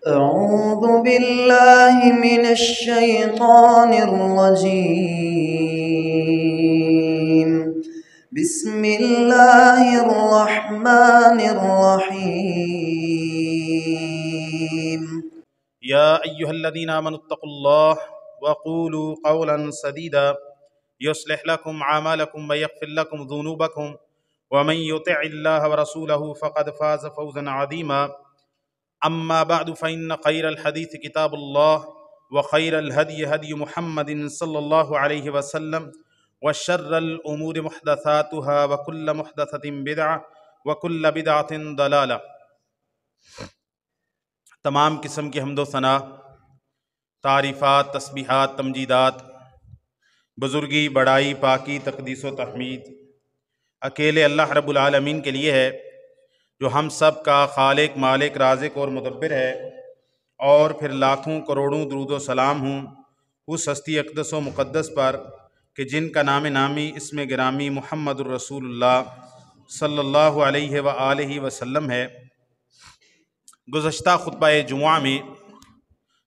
أعوذ بالله من الشيطان الرجيم. بسم الله الرحمن الرحيم. يا أيها الذين آمنوا اتقوا الله وقولوا قولا سديدا يصلح لكم أعمالكم ويغفر لكم ذنوبكم ومن يطع الله ورسوله فقد فاز فوزا عظيما. أما بعد فإن خير الحديث كتاب الله وخير الهدي هدي محمد صلى الله عليه وسلم وشر الأمور محدثاتها وكل محدثة بدعة وكل بدعة ضلالة. تمام قسم کی حمد و ثنا، تعریفات، تسبیحات، تمجیدات، بزرگی، بڑائی، پاکی، تقدیس و تحمید اکیلے اللہ رب العالمین کے لیے ہے، جو ہم سب کا خالق، مالک، رازق اور مدبر ہے، اور پھر لاکھوں کروڑوں درود و سلام ہوں اس ہستی اقدس و مقدس پر کہ جن کا نام نامی اسم گرامی محمد الرسول اللہ صلی اللہ علیہ وآلہ وسلم ہے۔ گزشتہ خطبہ جمعہ میں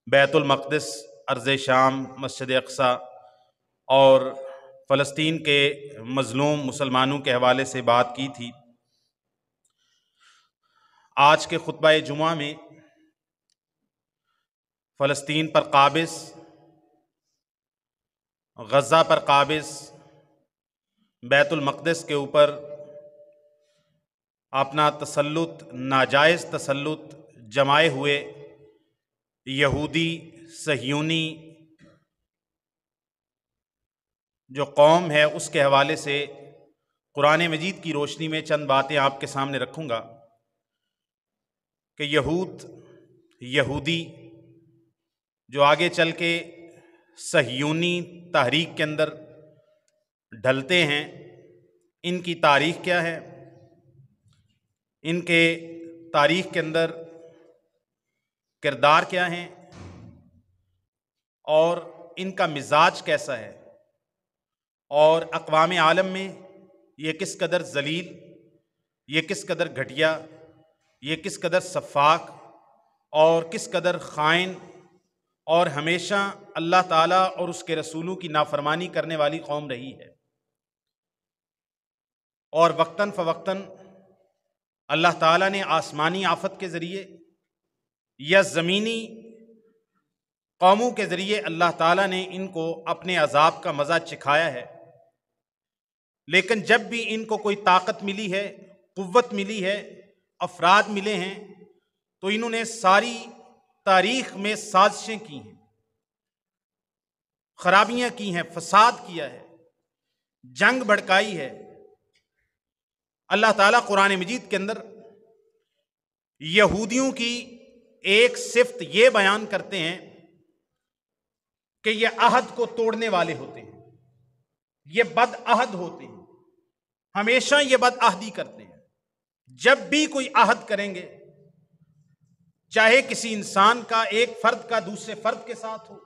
بیت المقدس، ارض شام، مسجد اقصی اور فلسطین کے مظلوم مسلمانوں کے حوالے سے بات کی تھی۔ آج کے خطبہ جمعہ میں فلسطین پر قابض، غزہ پر قابض، بیت المقدس کے اوپر اپنا تسلط، ناجائز تسلط جمائے ہوئے یہودی صہیونی جو قوم ہے اس کے حوالے سے قرآن مجید کی روشنی میں چند باتیں آپ کے سامنے رکھوں گا کہ یہودی جو آگے چل کے صہیونی تحریک کے اندر ڈھلتے ہیں، ان کی تاریخ کیا ہے، ان کے تاریخ کے اندر کردار کیا ہیں، اور ان کا مزاج کیسا ہے، اور اقوام عالم میں یہ کس قدر ذلیل، یہ کس قدر گھٹیا، یہ کس قدر سفاک اور کس قدر خائن اور ہمیشہ اللہ تعالیٰ اور اس کے رسولوں کی نافرمانی کرنے والی قوم رہی ہے، اور وقتاً فوقتاً اللہ تعالیٰ نے آسمانی آفت کے ذریعے یا زمینی قوموں کے ذریعے اللہ تعالیٰ نے ان کو اپنے عذاب کا مزہ چکھایا ہے۔ لیکن جب بھی ان کو کوئی طاقت ملی ہے، قوت ملی ہے، افراد ملے ہیں، تو انہوں نے ساری تاریخ میں سازشیں کی ہیں، خرابیاں کی ہیں، فساد کیا ہے، جنگ بھڑکائی ہے۔ اللہ تعالیٰ قرآن مجید کے اندر یہودیوں کی ایک صفت یہ بیان کرتے ہیں کہ یہ عہد کو توڑنے والے ہوتے ہیں، یہ بد عہد ہوتے ہیں، ہمیشہ یہ بد عہدی کرتے ہیں۔ جب بھی کوئی عہد کریں گے، چاہے کسی انسان کا، ایک فرد کا دوسرے فرد کے ساتھ ہو،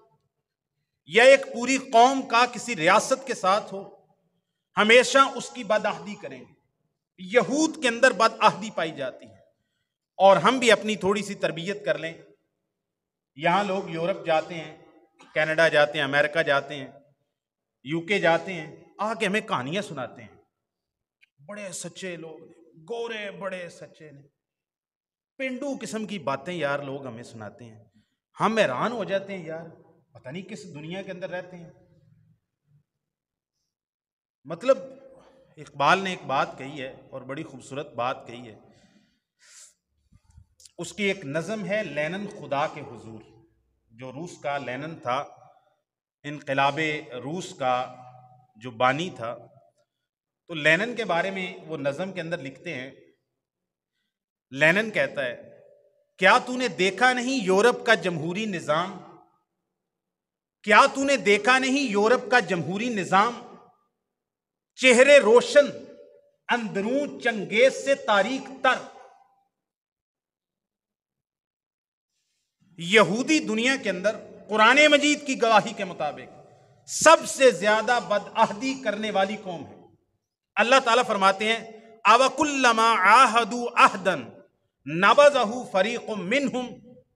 یا ایک پوری قوم کا کسی ریاست کے ساتھ ہو، ہمیشہ اس کی بد عہدی کریں گے۔ یہود کے اندر بد عہدی پائی جاتی ہے، اور ہم بھی اپنی تھوڑی سی تربیت کر لیں۔ یہاں لوگ یورپ جاتے ہیں، کینیڈا جاتے ہیں، امریکہ جاتے ہیں، یو کے جاتے ہیں، آ کے ہمیں کہانیاں سناتے ہیں، بڑے سچے لوگ نے، گورے بڑے سچے نے، پینڈو قسم کی باتیں یار لوگ ہمیں سناتے ہیں۔ ہم حیران ہو جاتے ہیں، یار پتہ نہیں کس دنیا کے اندر رہتے ہیں۔ مطلب اقبال نے ایک بات کہی ہے، اور بڑی خوبصورت بات کہی ہے، اس کی ایک نظم ہے لینن خدا کے حضور، جو روس کا لینن تھا، انقلاب روس کا جو بانی تھا، تو لینن کے بارے میں وہ نظم کے اندر لکھتے ہیں۔ لینن کہتا ہے، کیا تو نے دیکھا نہیں یورپ کا جمہوری نظام، کیا تو نے دیکھا نہیں یورپ کا جمہوری نظام، چہرے روشن اندرون چنگیز سے تاریک تر۔ یہودی دنیا کے اندر قرآن مجید کی گواہی کے مطابق سب سے زیادہ بد عہدی کرنے والی قوم ہے۔ اللہ تعالیٰ فرماتے ہیں أَوَكُلَّمَا عَاهَدُوا عَهْدًا نَبَذَهُ فَرِيقٌ مِّنْهُمْ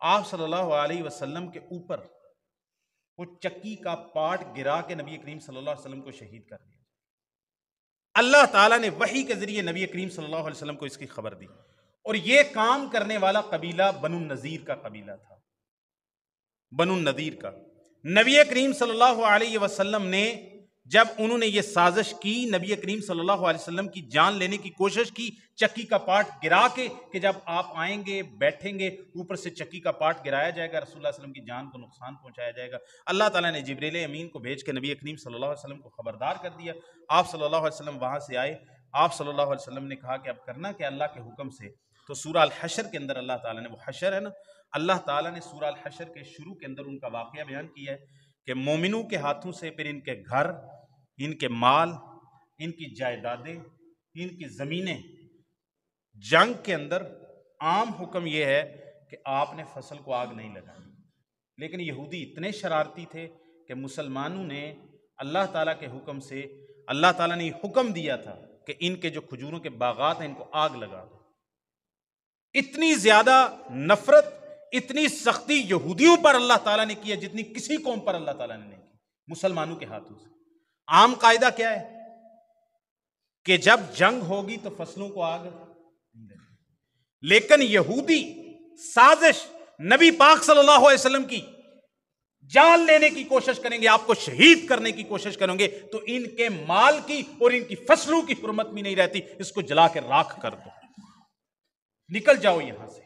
آپ صلی اللہ علیہ وسلم کے اوپر وہ چکی کا پاٹ گرا کے نبی کریم صلی اللہ علیہ وسلم کو شہید کر دیا. اللہ تعالیٰ نے وحی کے ذریعے نبی کریم صلی اللہ علیہ وسلم کو اس کی خبر دی. اور یہ کام کرنے والا قبیلہ بنو النذیر کا قبیلہ تھا. بنو النذیر کا نبی کریم صلی اللہ علیہ وسلم نے جب انہوں نے یہ سازش کی، نبی کریم صلی اللہ علیہ وسلم کی جان لینے کی کوشش کی چکی کا پاٹ گرا کے، کہ جب آپ آئیں گے بیٹھیں گے اوپر سے چکی کا پاٹ گرایا جائے گا، رسول اللہ علیہ وسلم کی جان کو نقصان پہنچایا جائے گا. اللہ تعالیٰ نے جبریل امین کو بھیج کے نبی کریم صلی اللہ علیہ وسلم کو خبردار کر دیا. آپ صلی اللہ علیہ وسلم وہاں سے آئے. آپ صلی اللہ علیہ وسلم نے کہا کہ اب کرنا کہ اللہ کے حکم سے. تو سورہ الحشر کے اندر اللہ تعالیٰ نے، وہ حشر ہے نا، اللہ تعالیٰ نے سورہ الحشر کے شروع کے اندر ان کا واقعہ بیان کیا ہے کہ مومنوں کے ہاتھوں سے پھر ان کے گھر، ان کے مال، ان کی جائیدادیں، ان کی زمینیں، جنگ کے اندر عام حکم یہ ہے کہ آپ نے فصل کو آگ نہیں لگانی. لیکن یہودی اتنے شرارتی تھے کہ مسلمانوں نے اللہ تعالیٰ کے حکم سے، اللہ تعالیٰ نے حکم دیا تھا کہ ان کے جو کھجوروں کے باغات ہیں ان کو آگ لگا دو. اتنی زیادہ نفرت، اتنی سختی یہودیوں پر اللہ تعالیٰ نے کیا جتنی کسی قوم پر اللہ تعالیٰ نے نہیں کی مسلمانوں کے ہاتھوں سے. عام قاعدہ کیا ہے کہ جب جنگ ہوگی تو فصلوں کو آگ نہیں لگے. لیکن یہودی سازش نبی پاک صلی اللہ علیہ وسلم کی جان لینے کی کوشش کریں گے، آپ کو شہید کرنے کی کوشش کریں گے، تو ان کے مال کی اور ان کی فصلوں کی حرمت بھی نہیں رہتی. اس کو جلا کے راکھ کر دو، نکل جاؤ یہاں سے.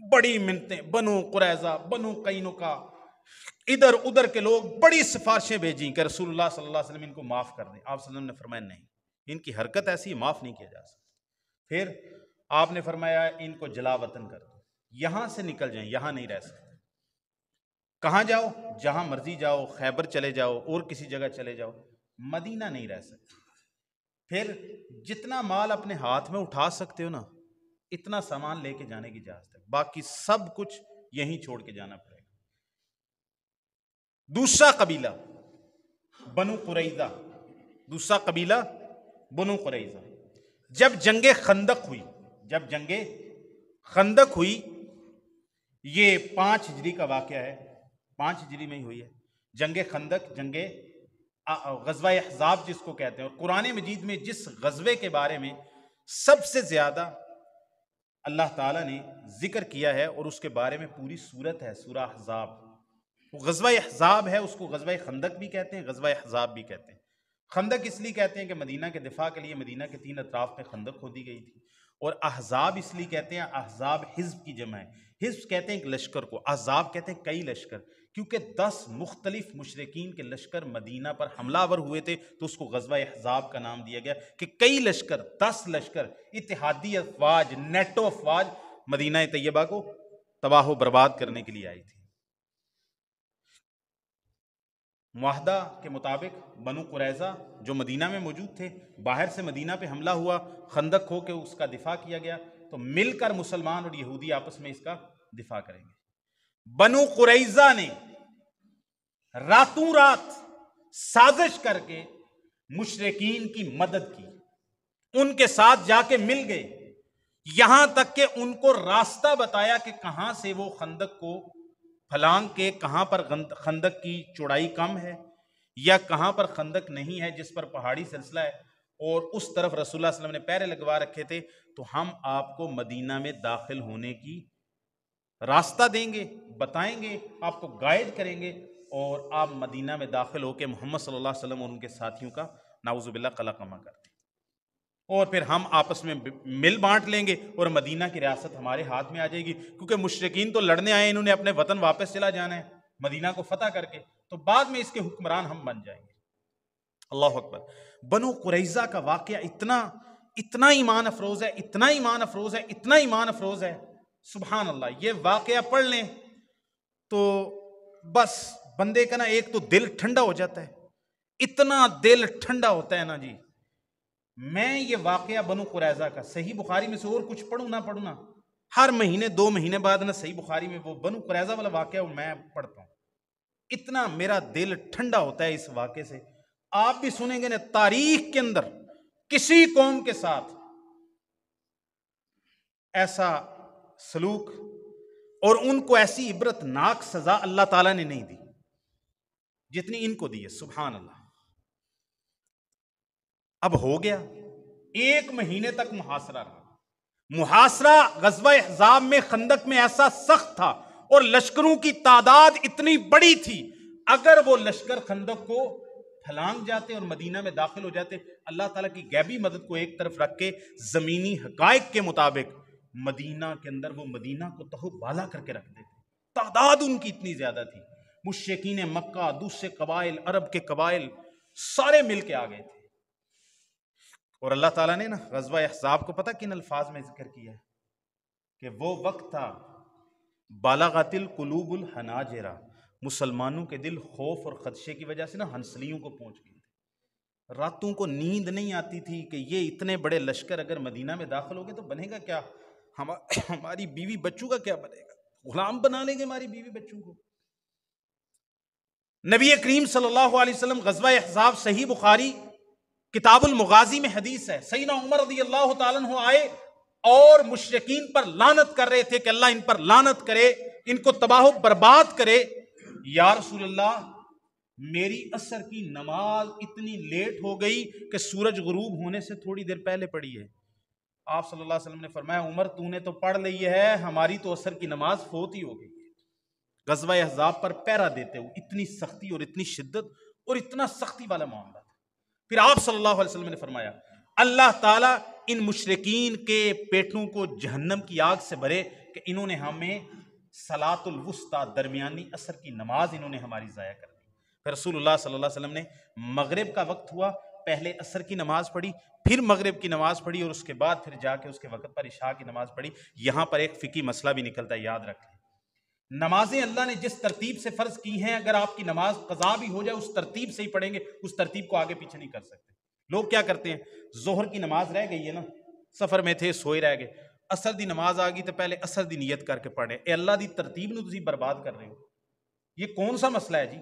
بڑی منتیں، بنو قریظہ، بنو قینقاع، ادھر ادھر کے لوگ بڑی سفارشیں بھیجیں کہ رسول اللہ صلی اللہ علیہ وسلم ان کو معاف کر دیں. آپ صلی اللہ علیہ وسلم نے فرمایا نہیں، ان کی حرکت ایسی ہے، معاف نہیں کیا جا سکتا. پھر آپ نے فرمایا ان کو جلا وطن کر دو، یہاں سے نکل جائیں، یہاں نہیں رہ سکتے. کہاں جاؤ؟ جہاں مرضی جاؤ، خیبر چلے جاؤ اور کسی جگہ چلے جاؤ، مدینہ نہیں رہ سکتے. پھر جتنا مال اپنے ہاتھ میں اٹھا سکتے ہو نا، اتنا سامان لے کے جانے کی اجازت ہے، باقی سب کچھ یہیں چھوڑ کے جانا پڑے گا. دوسرا قبیلہ بنو قریظہ، دوسرا قبیلہ بنو قریظہ. جب جنگ خندق ہوئی، جب جنگ خندق ہوئی، یہ 5 ہجری کا واقعہ ہے، 5 ہجری میں ہی ہوئی ہے جنگ خندق، جنگ غزوہ احزاب جس کو کہتے ہیں. اور قرآن مجید میں جس غزوے کے بارے میں سب سے زیادہ اللہ تعالیٰ نے ذکر کیا ہے اور اس کے بارے میں پوری سورت ہے، سورہ احزاب. وہ غزوہ احزاب ہے، اس کو غزوہ خندق بھی کہتے ہیں، غزوہ احزاب بھی کہتے ہیں. خندق اس لیے کہتے ہیں کہ مدینہ کے دفاع کے لیے مدینہ کے 3 اطراف پہ خندق کھودی گئی تھی. اور احزاب اس لیے کہتے ہیں، احزاب حزب کی جمع ہے. حزب کہتے ہیں ایک لشکر کو، احزاب کہتے ہیں کئی لشکر، کیونکہ 10 مختلف مشرکین کے لشکر مدینہ پر حملہ آور ہوئے تھے تو اس کو غزوہ احزاب کا نام دیا گیا کہ کئی لشکر، 10 لشکر، اتحادی افواج، نیٹو افواج مدینہ طیبہ کو تباہ و برباد کرنے کے لیے آئی تھی. معاہدہ کے مطابق بنو قریظہ جو مدینہ میں موجود تھے، باہر سے مدینہ پہ حملہ ہوا، خندق ہو کے اس کا دفاع کیا گیا، تو مل کر مسلمان اور یہودی آپس میں اس کا دفاع کریں گے. بنو قریظہ نے راتوں رات سازش کر کے مشرکین کی مدد کی، ان کے ساتھ جا کے مل گئے، یہاں تک کہ ان کو راستہ بتایا کہ کہاں سے وہ خندق کو پھلانگ کے، کہاں پر خندق کی چوڑائی کم ہے یا کہاں پر خندق نہیں ہے جس پر پہاڑی سلسلہ ہے، اور اس طرف رسول اللہ صلی اللہ علیہ وسلم نے پیرے لگوا رکھے تھے. تو ہم آپ کو مدینہ میں داخل ہونے کی راستہ دیں گے، بتائیں گے، آپ کو گائیڈ کریں گے، اور آپ مدینہ میں داخل ہو کے محمد صلی اللہ علیہ وسلم اور ان کے ساتھیوں کا نعوذ باللہ قلع کما کرتے ہیں، اور پھر ہم آپس میں مل بانٹ لیں گے اور مدینہ کی ریاست ہمارے ہاتھ میں آ جائے گی. کیونکہ مشرکین تو لڑنے آئے، انہوں نے اپنے وطن واپس چلا جانا ہے مدینہ کو فتح کر کے، تو بعد میں اس کے حکمران ہم بن جائیں گے. اللہ اکبر. بنو قریظہ کا واقعہ اتنا ایمان افروز ہے، اتنا ایمان افروز ہے، اتنا ایمان افروز ہے، سبحان اللہ. یہ واقعہ پڑھ لیں تو بس بندے کا نا ایک تو دل ٹھنڈا ہو جاتا ہے، اتنا دل ٹھنڈا ہوتا ہے نا جی. میں یہ واقعہ بنو قریظہ کا صحیح بخاری میں سے اور کچھ پڑھوں نہ پڑھوں نا، ہر مہینے 2 مہینے بعد نا صحیح بخاری میں وہ بنو قریظہ والا واقعہ میں پڑھتا ہوں. اتنا میرا دل ٹھنڈا ہوتا ہے اس واقعے سے. آپ بھی سنیں گے نا، تاریخ کے اندر کسی قوم کے ساتھ ایسا سلوک اور ان کو ایسی عبرتناک سزا اللہ تعالیٰ نے نہیں دی جتنی ان کو دی ہے. سبحان اللہ. اب ہو گیا 1 مہینے تک محاصرہ رہا. محاصرہ غزوہ احزاب میں خندق میں ایسا سخت تھا اور لشکروں کی تعداد اتنی بڑی تھی، اگر وہ لشکر خندق کو پھلانگ جاتے اور مدینہ میں داخل ہو جاتے، اللہ تعالیٰ کی غیبی مدد کو ایک طرف رکھ کے زمینی حقائق کے مطابق مدینہ کے اندر وہ مدینہ کو تہو بالا کر کے رکھتے تھے. تعداد ان کی اتنی زیادہ تھی. مشرکین مکہ، دوسرے قبائل، عرب کے قبائل سارے مل کے آ گئے تھے. اور اللہ تعالیٰ نے نا غزوہ احزاب کو پتہ کن الفاظ میں ذکر کیا ہے کہ وہ وقت تھا بالغت القلوب الحناجر، مسلمانوں کے دل خوف اور خدشے کی وجہ سے نا ہنسلیوں کو پہنچ گئے تھے. راتوں کو نیند نہیں آتی تھی کہ یہ اتنے بڑے لشکر اگر مدینہ میں داخل ہو گئے تو بنے گا کیا، ہماری بیوی بچوں کا کیا بنے گا، غلام بنا لیں گے ہماری بیوی بچوں کو. نبی کریم صلی اللہ علیہ وسلم غزوہ احزاب، صحیح بخاری کتاب المغازی میں حدیث ہے، سیدنا عمر رضی اللہ تعالیٰ عنہ آئے اور مشرکین پر لعنت کر رہے تھے کہ اللہ ان پر لعنت کرے، ان کو تباہ و برباد کرے. یا رسول اللہ، میری عصر کی نماز اتنی لیٹ ہو گئی کہ سورج غروب ہونے سے تھوڑی دیر پہلے پڑھی ہے. آپ صلی اللہ علیہ وسلم نے فرمایا عمر تو نے تو پڑھ لی ہے، ہماری تو عصر کی نماز فوت ہی ہو گئی. غزوہ احزاب پر پہرا دیتے ہوئے اتنی سختی اور اتنی شدت اور اتنا سختی والا معاملہ تھا. پھر آپ صلی اللہ علیہ وسلم نے فرمایا اللہ تعالیٰ ان مشرکین کے پیٹوں کو جہنم کی آگ سے بھرے کہ انہوں نے ہمیں صلاۃ الوسطی، درمیانی عصر کی نماز انہوں نے ہماری ضائع کر دی. پھر رسول اللہ صلی اللہ علیہ وسلم نے مغرب کا وقت ہوا، پہلے عصر کی نماز پڑھی، پھر مغرب کی نماز پڑھی اور اس کے بعد پھر جا کے اس کے وقت پر عشاء کی نماز پڑھی. یہاں پر ایک فقہی مسئلہ بھی نکلتا ہے، یاد رکھ لیں. نمازیں اللہ نے جس ترتیب سے فرض کی ہیں، اگر آپ کی نماز قضا بھی ہو جائے اس ترتیب سے ہی پڑھیں گے، اس ترتیب کو آگے پیچھے نہیں کر سکتے. لوگ کیا کرتے ہیں، ظہر کی نماز رہ گئی ہے نا، سفر میں تھے سوئے رہ گئے، عصر دی نماز آ گئی تو پہلے عصر دی نیت کر کے پڑھیں. اے اللہ دی ترتیب نو تسی برباد کر رہے ہو، یہ کون سا مسئلہ ہے جی؟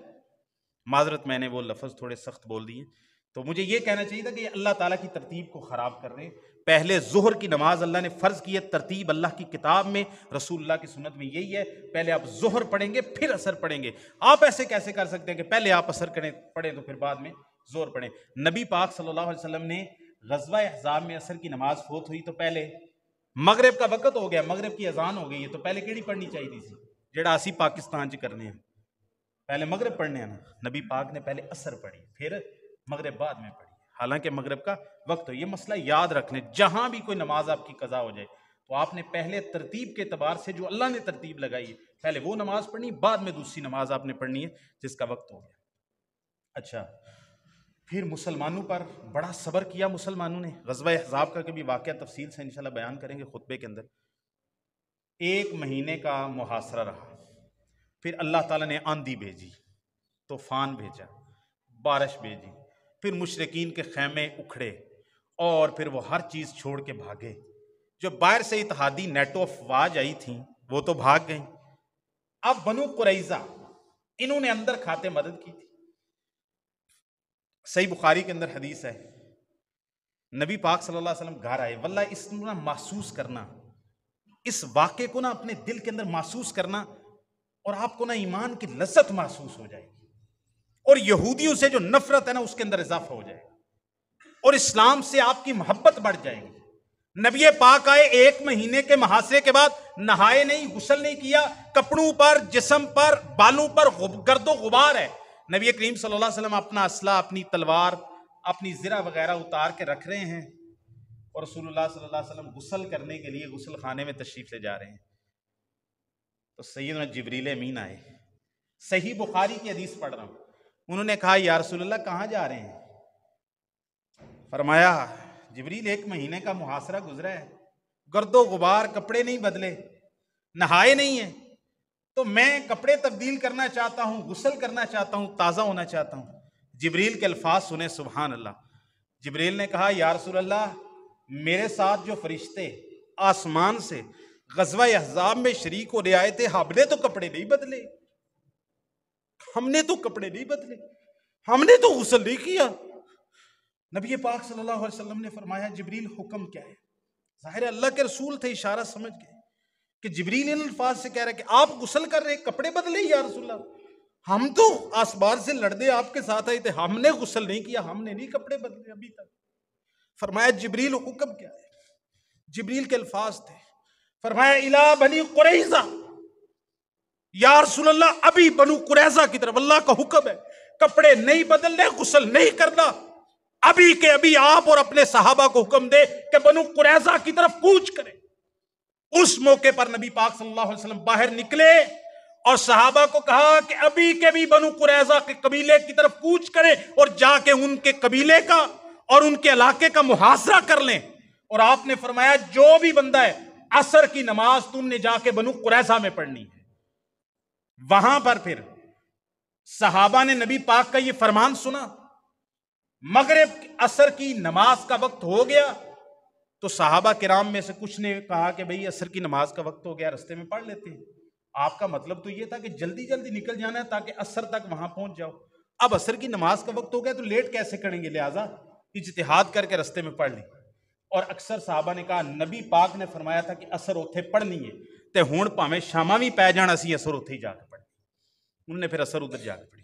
معذرت میں نے وہ لفظ تھوڑے سخت بول دیے، تو مجھے یہ کہنا چاہیے تھا کہ یہ اللہ تعالیٰ کی ترتیب کو خراب کر رہے ہیں. پہلے ظہر کی نماز اللہ نے فرض کی ہے، ترتیب اللہ کی کتاب میں، رسول اللہ کی سنت میں یہی ہے، پہلے آپ ظہر پڑھیں گے پھر عصر پڑھیں گے. آپ ایسے کیسے کر سکتے ہیں کہ پہلے آپ عصر پڑھیں تو پھر بعد میں ظہر پڑھیں؟ نبی پاک صلی اللہ علیہ وسلم نے غزوہ احزاب میں عصر کی نماز فوت ہوئی تو پہلے مغرب کا وقت ہو گیا، مغرب کی اذان ہو گئی ہے، تو پہلے کیڑی پڑھنی چاہیے تھی جڑا اسی پاکستان چ کرنے ہیں؟ پہلے مغرب پڑھنے ہیں نا. نبی پاک نے پہلے عصر پڑھی پھر مغرب بعد میں پڑھی، حالانکہ مغرب کا وقت ہو. یہ مسئلہ یاد رکھ لیں، جہاں بھی کوئی نماز آپ کی قضا ہو جائے تو آپ نے پہلے ترتیب کے اعتبار سے جو اللہ نے ترتیب لگائی ہے پہلے وہ نماز پڑھنی، بعد میں دوسری نماز آپ نے پڑھنی ہے جس کا وقت ہو گیا. اچھا، پھر مسلمانوں پر بڑا صبر کیا مسلمانوں نے. غزوہ احزاب کا کبھی واقعہ تفصیل سے انشاءاللہ بیان کریں گے خطبے کے اندر. 1 مہینے کا محاصرہ رہا، پھر اللہ تعالیٰ نے آندھی بھیجی، طوفان بھیجا، بارش بھیجی، پھر مشرکین کے خیمے اکھڑے اور پھر وہ ہر چیز چھوڑ کے بھاگے. جو باہر سے اتحادی نیٹو افواج آئی تھیں وہ تو بھاگ گئیں. اب بنو قریظہ انہوں نے اندر کھاتے مدد کی تھی. صحیح بخاری کے اندر حدیث ہے، نبی پاک صلی اللہ علیہ وسلم گھر آئے. واللہ اس کو نا محسوس کرنا، اس واقعے کو نا اپنے دل کے اندر محسوس کرنا اور آپ کو نا ایمان کی لذت محسوس ہو جائے گی اور یہودیوں سے جو نفرت ہے نا اس کے اندر اضافہ ہو جائے گا اور اسلام سے آپ کی محبت بڑھ جائے گی. نبی پاک آئے 1 مہینے کے محاصرے کے بعد، نہائے نہیں، غسل نہیں کیا، کپڑوں پر، جسم پر، بالوں پر گرد و غبار ہے. نبی کریم صلی اللہ علیہ وسلم اپنا اسلحہ، اپنی تلوار، اپنی زرہ وغیرہ اتار کے رکھ رہے ہیں اور رسول اللہ صلی اللہ علیہ وسلم غسل کرنے کے لیے غسل خانے میں تشریف لے جا رہے ہیں. تو سیدنا جبریل امین آئے، صحیح بخاری کی حدیث پڑھ رہا ہوں. انہوں نے کہا یا رسول اللہ کہاں جا رہے ہیں؟ فرمایا جبریل 1 مہینے کا محاصرہ گزرا ہے، گرد و غبار، کپڑے نہیں بدلے، نہائے نہیں ہیں، تو میں کپڑے تبدیل کرنا چاہتا ہوں، غسل کرنا چاہتا ہوں، تازہ ہونا چاہتا ہوں. جبریل کے الفاظ سنے، سبحان اللہ. جبریل نے کہا یا رسول اللہ، میرے ساتھ جو فرشتے آسمان سے غزوہ احزاب میں شریک ہو رہے تھے، ہم نے تو کپڑے نہیں بدلے، ہم نے تو کپڑے نہیں بدلے، ہم نے تو غسل نہیں کیا. نبی پاک صلی اللہ علیہ وسلم نے فرمایا جبریل حکم کیا ہے؟ ظاہر اللہ کے رسول تھے، اشارہ سمجھ گئے. کہ جبریل ان الفاظ سے کہہ رہے کہ آپ غسل کر رہے، کپڑے بدلے یا رسول اللہ؟ ہم تو آسمان سے لڑنے آپ کے ساتھ آئے تھے، ہم نے غسل نہیں کیا، ہم نے نہیں کپڑے بدلے ابھی تک۔ فرمایا جبریل حکم کیا ہے؟ جبریل کے الفاظ تھے، فرمایا الا بنی قریظہ، یا رسول اللہ ابھی بنو قریظہ کی طرف اللہ کا حکم ہے، کپڑے نہیں بدلنے، غسل نہیں کرنا، ابھی کے ابھی آپ اور اپنے صحابہ کو حکم دے کہ بنو قریظہ کی طرف کوچ کریں۔ اس موقع پر نبی پاک صلی اللہ علیہ وسلم باہر نکلے اور صحابہ کو کہا کہ ابھی کے بھی بنو قریظہ کے قبیلے کی طرف کوچ کریں اور جا کے ان کے قبیلے کا اور ان کے علاقے کا محاصرہ کر لیں۔ اور آپ نے فرمایا جو بھی بندہ ہے عصر کی نماز تم نے جا کے بنو قریظہ میں پڑھنی ہے۔ وہاں پر پھر صحابہ نے نبی پاک کا یہ فرمان سنا، مغرب عصر کی نماز کا وقت ہو گیا تو صحابہ کرام میں سے کچھ نے کہا کہ بھئی عصر کی نماز کا وقت ہو گیا، رستے میں پڑھ لیتے ہیں۔ آپ کا مطلب تو یہ تھا کہ جلدی جلدی نکل جانا ہے تاکہ عصر تک وہاں پہنچ جاؤ، اب عصر کی نماز کا وقت ہو گیا تو لیٹ کیسے کریں گے، لہٰذا اجتہاد کر کے رستے میں پڑھ لی۔ اور اکثر صحابہ نے کہا نبی پاک نے فرمایا تھا کہ عصر اوتھے پڑھنی ہے تے ہون پاویں شاماں بھی پی جان اسی عصر اوتھے ہی جا کے پڑھنی۔ انہوں نے پھر عصر ادھر جا کے پڑھی،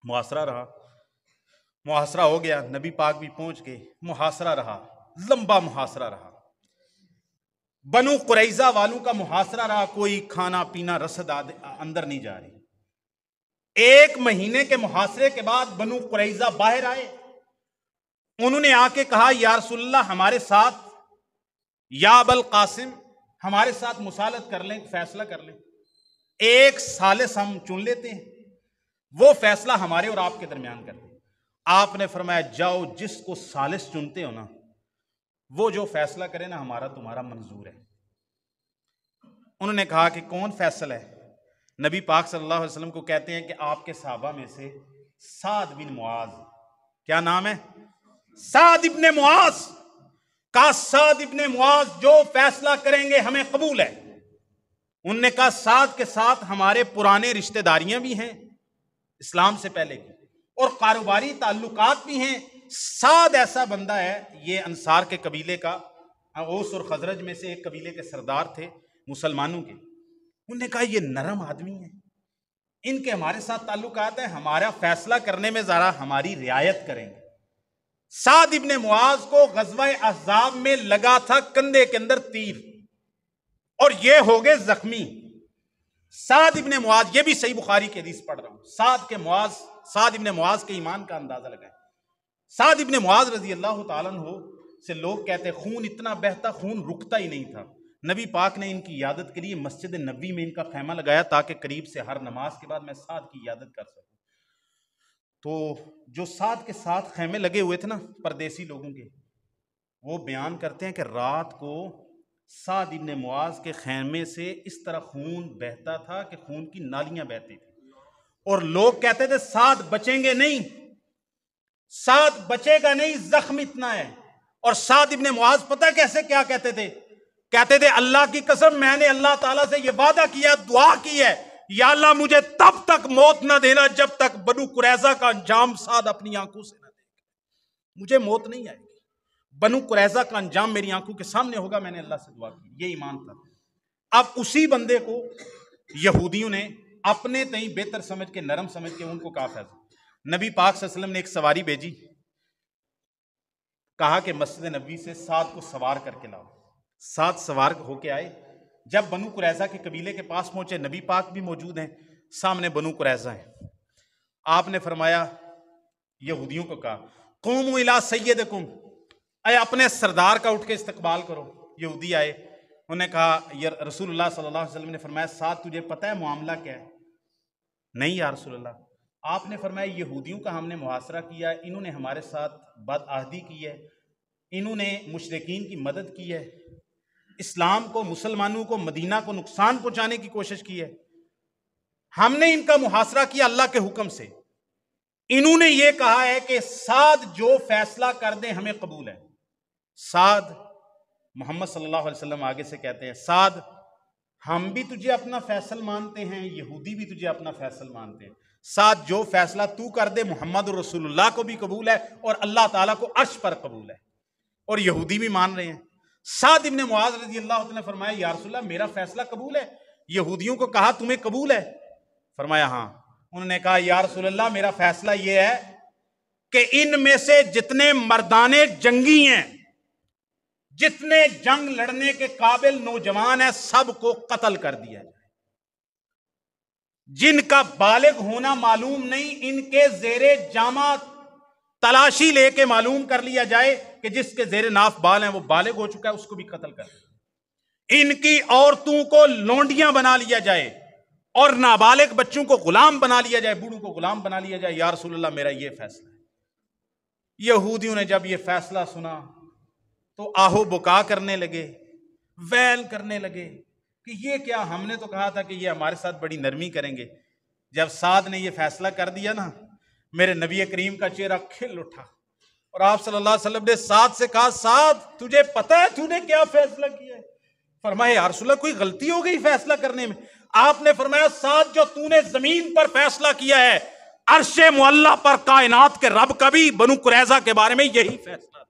محاصرہ رہا، محاصرہ ہو گیا، نبی پاک بھی پہنچ گئے، محاصرہ رہا، لمبا محاصرہ رہا، بنو قریظہ والوں کا محاصرہ رہا، کوئی کھانا پینا رسد اندر نہیں جا رہی۔ 1 مہینے کے محاصرے کے بعد بنو قریظہ باہر آئے، انہوں نے آ کے کہا یا رسول اللہ ہمارے ساتھ، یا ابا القاسم ہمارے ساتھ مصالحت کر لیں، فیصلہ کر لیں، ایک ثالث ہم چن لیتے ہیں، وہ فیصلہ ہمارے اور آپ کے درمیان کر دیں۔ آپ نے فرمایا جاؤ، جس کو ثالث چنتے ہو نا وہ جو فیصلہ کرے نا ہمارا تمہارا منظور ہے۔ انہوں نے کہا کہ کون فیصل ہے؟ نبی پاک صلی اللہ علیہ وسلم کو کہتے ہیں کہ آپ کے صحابہ میں سے سعد بن معاذ، کیا نام ہے؟ سعد ابن معاذ، کہا سعد ابن معاذ جو فیصلہ کریں گے ہمیں قبول ہے۔ انہوں نے کہا سعد کے ساتھ ہمارے پرانے رشتہ داریاں بھی ہیں اسلام سے پہلے کی اور کاروباری تعلقات بھی ہیں، سعد ایسا بندہ ہے، یہ انصار کے قبیلے کا، اوس اور خزرج میں سے ایک قبیلے کے سردار تھے مسلمانوں کے۔ انہوں نے کہا یہ نرم آدمی ہیں، ان کے ہمارے ساتھ تعلقات ہیں، ہمارا فیصلہ کرنے میں ذرا ہماری رعایت کریں گے۔ سعد ابن معاذ کو غزوہ احزاب میں لگا تھا کندھے کے اندر تیر اور یہ ہو گئے زخمی۔ سعد ابن معاذ، یہ بھی صحیح بخاری کی حدیث پڑھ رہا ہوں، سعد ابن معاذ کے ایمان کا اندازہ لگائیں۔ سعد ابن معاذ رضی اللہ تعالیٰ عنہ سے لوگ کہتے خون اتنا بہتا، خون رکتا ہی نہیں تھا۔ نبی پاک نے ان کی عیادت کے لیے مسجد نبوی میں ان کا خیمہ لگایا تاکہ قریب سے ہر نماز کے بعد میں سعد کی عیادت کر سکوں۔ تو جو سعد کے ساتھ خیمے لگے ہوئے تھے نا پردیسی لوگوں کے، وہ بیان کرتے ہیں کہ رات کو سعد ابن معاذ کے خیمے سے اس طرح خون بہتا تھا کہ خون کی نالیاں بہتی تھی، اور لوگ کہتے تھے سعد بچیں گے نہیں، سعد بچے گا نہیں، زخم اتنا ہے۔ اور سعد ابن معاذ پتہ کیسے کیا کہتے تھے؟ کہتے تھے اللہ کی قسم میں نے اللہ تعالیٰ سے یہ وعدہ کیا، دعا کی ہے، یا اللہ مجھے تب تک موت نہ دینا جب تک بنو قریظہ کا انجام سعد اپنی آنکھوں سے نہ دیکھے، مجھے موت نہیں آئے گی، بنو قریظہ کا انجام میری آنکھوں کے سامنے ہوگا، میں نے اللہ سے دعا کی، یہ ایمان تھا۔ اب اسی بندے کو یہودیوں نے اپنے تئیں بہتر سمجھ کے، نرم سمجھ کے ان کو کہا فیصلہ۔ نبی پاک صلی اللہ علیہ وسلم نے ایک سواری بھیجی، کہا کہ مسجد نبوی سے سعد کو سوار کر کے لاؤ۔ سعد سوار ہو کے آئے، جب بنو قریظہ کے قبیلے کے پاس پہنچے، نبی پاک بھی موجود ہیں، سامنے بنو قریظہ ہیں۔ آپ نے فرمایا، یہودیوں کو کہا قوموا الی سیدکم، اے اپنے سردار کا اٹھ کے استقبال کرو۔ یہودی آئے، انہوں نے کہا یا رسول اللہ صلی اللہ علیہ وسلم نے فرمایا سعد تجھے پتہ ہے معاملہ کیا ہے؟ نہیں یا رسول اللہ۔ آپ نے فرمایا یہودیوں کا ہم نے محاصرہ کیا ہے، انہوں نے ہمارے ساتھ بد عہدی کی ہے، انہوں نے مشرکین کی مدد کی ہے، اسلام کو، مسلمانوں کو، مدینہ کو نقصان پہنچانے کی کوشش کی ہے، ہم نے ان کا محاصرہ کیا اللہ کے حکم سے۔ انہوں نے یہ کہا ہے کہ سعد جو فیصلہ کر دیں ہمیں قبول ہے۔ سعد، محمد صلی اللہ علیہ وسلم آگے سے کہتے ہیں سعد ہم بھی تجھے اپنا فیصل مانتے ہیں، یہودی بھی تجھے اپنا فیصل مانتے ہیں، سعد جو فیصلہ تو کر دے محمد رسول اللہ کو بھی قبول ہے اور اللہ تعالیٰ کو عرش پر قبول ہے۔ اور یہودی بھی مان رہے ہیں۔ سعد ابن معاذ رضی اللہ عنہ نے فرمایا یا رسول اللہ میرا فیصلہ قبول ہے؟ یہودیوں کو کہا تمہیں قبول ہے؟ فرمایا ہاں۔ انہوں نے کہا یا رسول اللہ میرا فیصلہ یہ ہے کہ ان میں سے جتنے مردانے جنگی ہیں، جتنے جنگ لڑنے کے قابل نوجوان ہیں، سب کو قتل کر دیا جائے۔ جن کا بالغ ہونا معلوم نہیں، ان کے زیر جامہ تلاشی لے کے معلوم کر لیا جائے کہ جس کے زیر ناف بال ہیں وہ بالغ ہو چکا ہے، اس کو بھی قتل کر دیا۔ ان کی عورتوں کو لونڈیاں بنا لیا جائے اور نابالغ بچوں کو غلام بنا لیا جائے، بوڑھوں کو غلام بنا لیا جائے۔ یا رسول اللہ میرا یہ فیصلہ ہے۔ یہودیوں نے جب یہ فیصلہ سنا تو آہو بکا کرنے لگے، ویل کرنے لگے کہ یہ کیا، ہم نے تو کہا تھا کہ یہ ہمارے ساتھ بڑی نرمی کریں گے۔ جب سعد نے یہ فیصلہ کر دیا نا، میرے نبی کریم کا چہرہ کھل اٹھا اور آپ صلی اللہ علیہ وسلم نے سعد سے کہا سعد تجھے پتہ ہے تو نے کیا فیصلہ کیا ہے؟ فرمایا یا رسول اللہ کوئی غلطی ہو گئی فیصلہ کرنے میں؟ آپ نے فرمایا سعد جو تو نے زمین پر فیصلہ کیا ہے، عرش معلی پر کائنات کے رب کا بھی بنو قریظہ کے بارے میں یہی فیصلہ تھا۔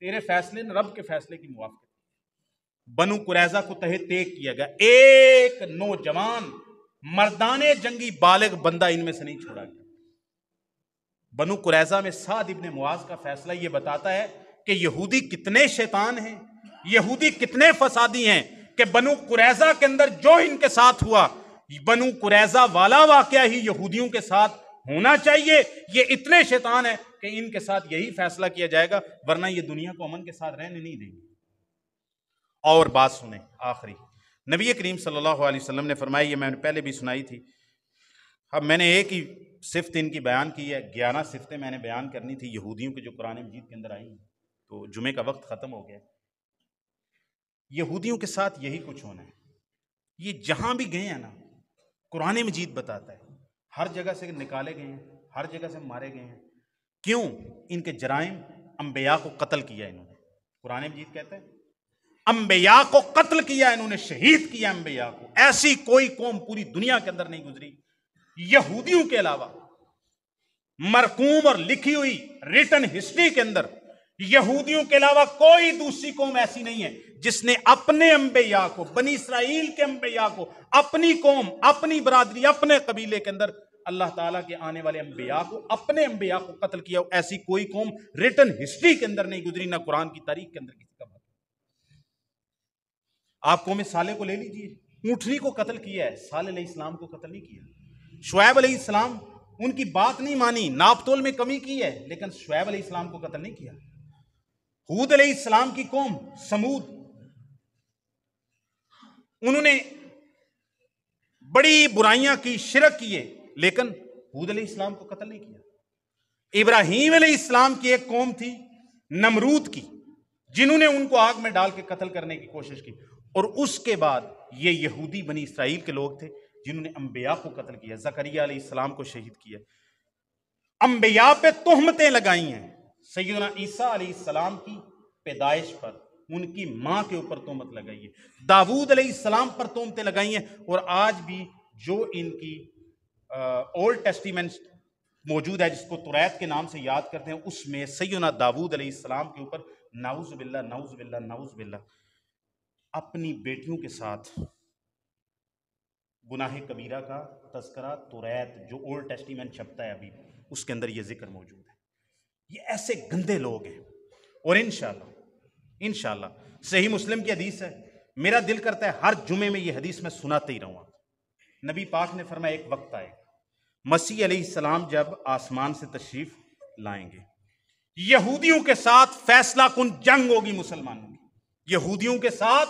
تیرے فیصلے نے رب کے فیصلے کی موافقت۔ بنو قریظہ کو تہہ تیگ کیا گیا، ایک نوجوان مردانے جنگی بالغ بندہ ان میں سے نہیں چھوڑا گیا۔ بنو قریظہ میں سعد ابن معاذ کا فیصلہ یہ بتاتا ہے کہ یہودی کتنے شیطان ہیں، یہودی کتنے فسادی ہیں کہ بنو قریظہ کے اندر جو ان کے ساتھ ہوا، بنو قریظہ والا واقعہ ہی یہودیوں کے ساتھ ہونا چاہیے۔ یہ اتنے شیطان ہیں کہ ان کے ساتھ یہی فیصلہ کیا جائے گا، ورنہ یہ دنیا کو امن کے ساتھ رہنے نہیں دیں گے۔ اور بات سنیں آخری، نبی کریم صلی اللہ علیہ وسلم نے فرمایا، یہ میں نے پہلے بھی سنائی تھی، اب میں نے ایک ہی صفت ان کی بیان کی ہے، 11 صفتیں میں نے بیان کرنی تھی یہودیوں کے جو قرآن مجید کے اندر آئی ہیں، تو جمعے کا وقت ختم ہو گیا۔ یہودیوں کے ساتھ یہی کچھ ہونا ہے۔ یہ جہاں بھی گئے ہیں نا، قرآن مجید بتاتا ہے ہر جگہ سے نکالے گئے ہیں، ہر جگہ سے مارے گئے ہیں۔ کیوں؟ ان کے جرائم، انبیاء کو قتل کیا انہوں نے۔ قرآن مجید کہتا ہے انبیاء کو قتل کیا انہوں نے، شہید کیا انبیاء کو۔ ایسی کوئی قوم پوری دنیا کے اندر نہیں گزری یہودیوں کے علاوہ، مرقوم اور لکھی ہوئی ریٹن ہسٹری کے اندر یہودیوں کے علاوہ کوئی دوسری قوم ایسی نہیں ہے جس نے اپنے انبیاء کو، بنی اسرائیل کے انبیاء کو، اپنی قوم، اپنی برادری، اپنے قبیلے کے اندر اللہ تعالیٰ کے آنے والے انبیاء کو، اپنے انبیاء کو قتل کیا۔ ایسی کوئی قوم ریٹن ہسٹری کے اندر نہیں گزری، نہ قرآن کی تاریخ کے اندر کسی کا بات۔ آپ قوم صالح کو لے لیجئے، اونٹنی کو قتل کیا ہے، صالح علیہ السلام کو قتل نہیں کیا۔ شعیب علیہ السلام ان کی بات نہیں مانی، ناپ تول میں کمی کی ہے، لیکن شعیب علیہ السلام کو قتل نہیں کیا۔ ہود علیہ السلام کی قوم سمود، انہوں نے بڑی برائیاں کی، شرک کیے، لیکن ہود علیہ السلام کو قتل نہیں کیا۔ ابراہیم علیہ السلام کی ایک قوم تھی نمرود کی، جنہوں نے ان کو آگ میں ڈال کے قتل کرنے کی کوشش کی، اور اس کے بعد یہ یہودی بنی اسرائیل کے لوگ تھے جنہوں نے انبیاء کو قتل کیا، زکریا علیہ السلام کو شہید کیا، انبیاء پہ تہمتیں لگائی ہیں۔ سیدنا عیسیٰ علیہ السلام کی پیدائش پر ان کی ماں کے اوپر تہمت لگائی ہے، داؤد علیہ السلام پر تہمتیں لگائی ہیں، اور آج بھی جو ان کی اولڈ ٹیسٹیمنٹ موجود ہے جس کو توریت کے نام سے یاد کرتے ہیں، اس میں سیدنا داؤد علیہ السلام کے اوپر نعوذ باللہ نعوذ باللہ نعوذ باللہ اپنی بیٹیوں کے ساتھ گناہ کبیرہ کا تذکرہ توریت جو اولڈ ٹیسٹیمنٹ چھپتا ہے ابھی، اس کے اندر یہ ذکر موجود ہے۔ یہ ایسے گندے لوگ ہیں، اور انشاءاللہ صحیح مسلم کی حدیث ہے، میرا دل کرتا ہے ہر جمعے میں یہ حدیث میں سناتے ہی رہوں۔ نبی پاک نے فرمایا ایک وقت آئے مسیح علیہ السلام جب آسمان سے تشریف لائیں گے، یہودیوں کے ساتھ فیصلہ کن جنگ ہوگی مسلمانوں کی، یہودیوں کے ساتھ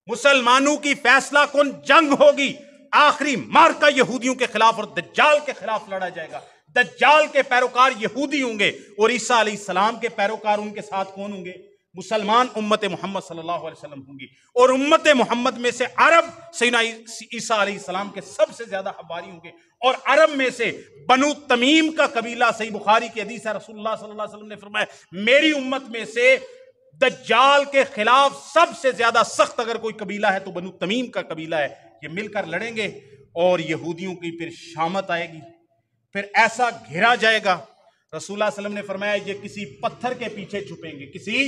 مسلمانوں کی فیصلہ کن جنگ ہوگی، آخری مارکا یہودیوں کے خلاف اور دجال کے خلاف لڑا جائے گا۔ دجال کے پیروکار یہودی ہوں گے اور عیسیٰ علیہ السلام کے پیروکار ان کے ساتھ کون ہوں گے؟ مسلمان امت محمد صلی اللہ علیہ وسلم ہوں گی، اور امت محمد میں سے عرب سیدنا عیسیٰ علیہ السلام کے سب سے زیادہ حواری ہوں گے، اور عرب میں سے بنو تمیم کا قبیلہ، صحیح بخاری کی حدیث ہے، رسول اللہ صلی اللہ علیہ وسلم نے فرمایا میری امت میں سے دجال کے خلاف سب سے زیادہ سخت اگر کوئی قبیلہ ہے تو بنو تمیم کا قبیلہ ہے۔ یہ مل کر لڑیں گے اور یہودیوں کی پھر شامت آئے گی، پھر ایسا گھیرا جائے گا۔ رسول اللہ صلی اللہ علیہ وسلم نے فرمایا یہ کسی پتھر کے پیچھے چھپیں گے، کسی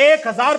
1000